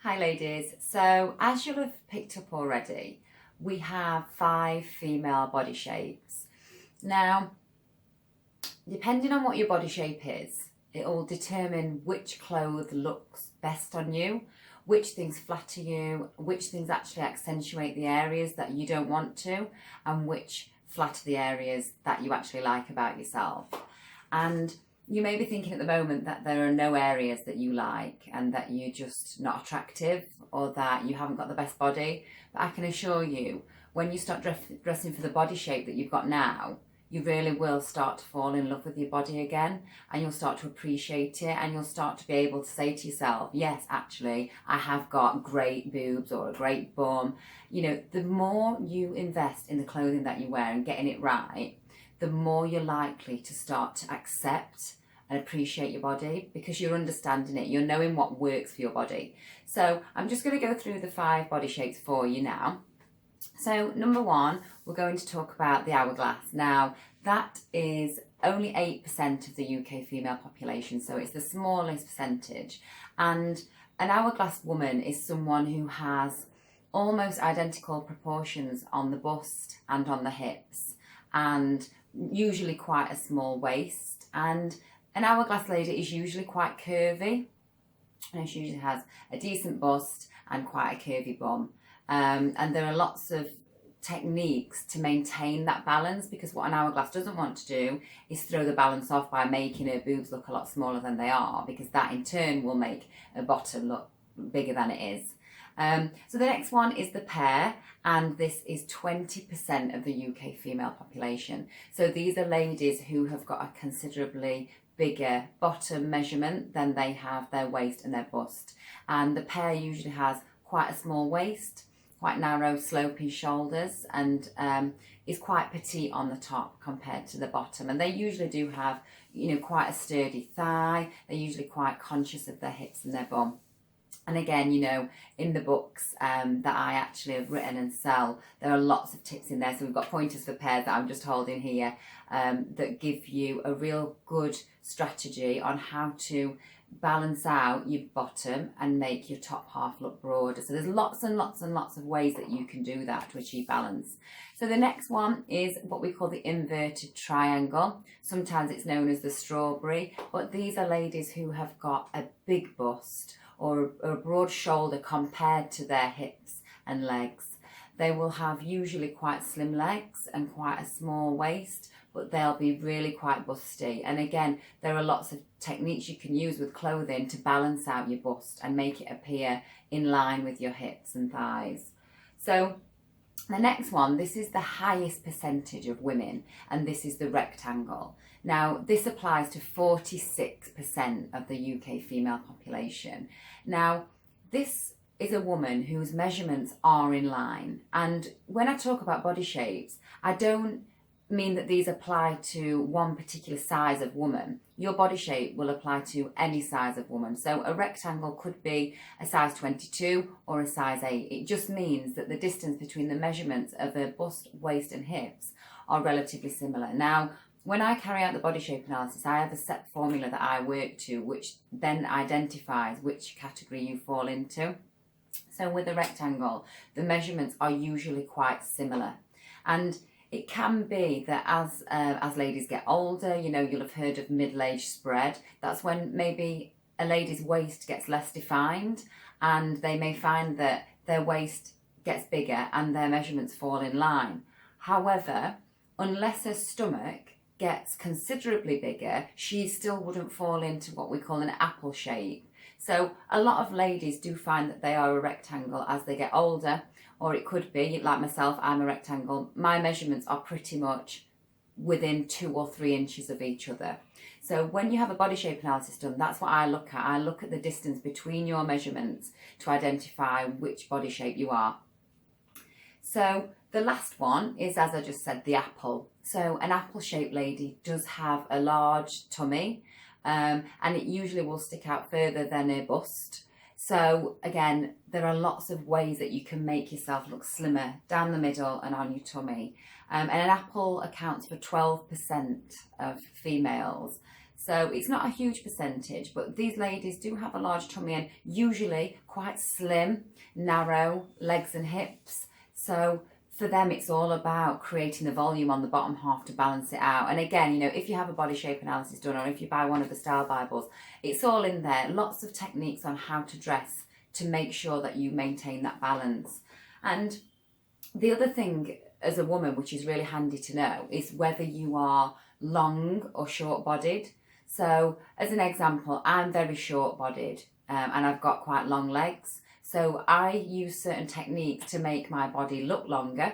Hi ladies, so as you'll have picked up already, we have 5 female body shapes. Now, depending on what your body shape is, it will determine which clothes looks best on you, which things flatter you, which things actually accentuate the areas that you don't want to, and which flatter the areas that you actually like about yourself. And you may be thinking at the moment that there are no areas that you like and that you're just not attractive or that you haven't got the best body. But I can assure you, when you start dressing for the body shape that you've got now, you really will start to fall in love with your body again, and you'll start to appreciate it, and you'll start to be able to say to yourself, yes, actually, I have got great boobs or a great bum. You know, the more you invest in the clothing that you wear and getting it right, the more you're likely to start to accept and appreciate your body, because you're understanding it, you're knowing what works for your body. So I'm just going to go through the 5 body shapes for you now. So number 1, we're going to talk about the hourglass. Now that is only 8% of the UK female population, so it's the smallest percentage. And an hourglass woman is someone who has almost identical proportions on the bust and on the hips, and usually quite a small waist. And an hourglass lady is usually quite curvy, and she usually has a decent bust and quite a curvy bum. And there are lots of techniques to maintain that balance, because what an hourglass doesn't want to do is throw the balance off by making her boobs look a lot smaller than they are, because that in turn will make a bottom look bigger than it is. So the next one is the pear, and this is 20% of the UK female population. So these are ladies who have got a considerably bigger bottom measurement than they have their waist and their bust. And the pear usually has quite a small waist, quite narrow sloping shoulders, and is quite petite on the top compared to the bottom. And they usually do have, quite a sturdy thigh. They're usually quite conscious of their hips and their bum. And again, in the books that I actually have written and sell, there are lots of tips in there. So we've got pointers for pairs that I'm just holding here that give you a real good strategy on how to balance out your bottom and make your top half look broader. So there's lots and lots and lots of ways that you can do that to achieve balance. So the next one is what we call the inverted triangle. Sometimes it's known as the strawberry, but these are ladies who have got a big bust or a broad shoulder compared to their hips and legs. They will have usually quite slim legs and quite a small waist, but they'll be really quite busty. And again, there are lots of techniques you can use with clothing to balance out your bust and make it appear in line with your hips and thighs. So the next one, this is the highest percentage of women, and this is the rectangle. Now, this applies to 46% of the UK female population. Now, this is a woman whose measurements are in line. And when I talk about body shapes, I don't mean that these apply to one particular size of woman. Your body shape will apply to any size of woman. So a rectangle could be a size 22 or a size 8. It just means that the distance between the measurements of the bust, waist and hips are relatively similar. Now, when I carry out the body shape analysis, I have a set formula that I work to, which then identifies which category you fall into. So with a rectangle, the measurements are usually quite similar. And it can be that as ladies get older, you'll have heard of middle-age spread. That's when maybe a lady's waist gets less defined, and they may find that their waist gets bigger and their measurements fall in line. However, unless her stomach gets considerably bigger, she still wouldn't fall into what we call an apple shape. So a lot of ladies do find that they are a rectangle as they get older, or it could be, like myself, I'm a rectangle. My measurements are pretty much within 2 or 3 inches of each other. So when you have a body shape analysis done, that's what I look at. I look at the distance between your measurements to identify which body shape you are. So the last one is, as I just said, the apple. So an apple-shaped lady does have a large tummy, and it usually will stick out further than a bust. So again, there are lots of ways that you can make yourself look slimmer down the middle and on your tummy. And an apple accounts for 12% of females. So it's not a huge percentage, but these ladies do have a large tummy and usually quite slim, narrow legs and hips. So for them, it's all about creating the volume on the bottom half to balance it out. And again, you know, if you have a body shape analysis done, or if you buy one of the style Bibles, it's all in there. Lots of techniques on how to dress to make sure that you maintain that balance. And the other thing as a woman, which is really handy to know, is whether you are long or short bodied. So as an example, I'm very short bodied and I've got quite long legs. So I use certain techniques to make my body look longer,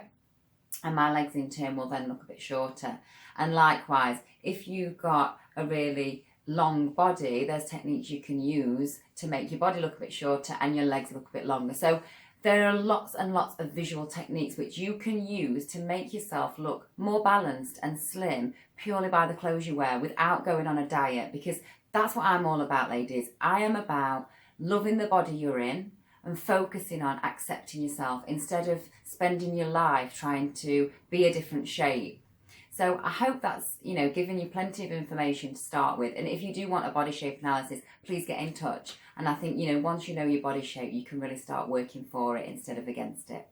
and my legs in turn will then look a bit shorter. And likewise, if you've got a really long body, there's techniques you can use to make your body look a bit shorter and your legs look a bit longer. So there are lots and lots of visual techniques which you can use to make yourself look more balanced and slim purely by the clothes you wear without going on a diet, because that's what I'm all about, ladies. I am about loving the body you're in and focusing on accepting yourself instead of spending your life trying to be a different shape. So I hope that's, you know, given you plenty of information to start with. And if you do want a body shape analysis, please get in touch. And I think, you know, once you know your body shape, you can really start working for it instead of against it.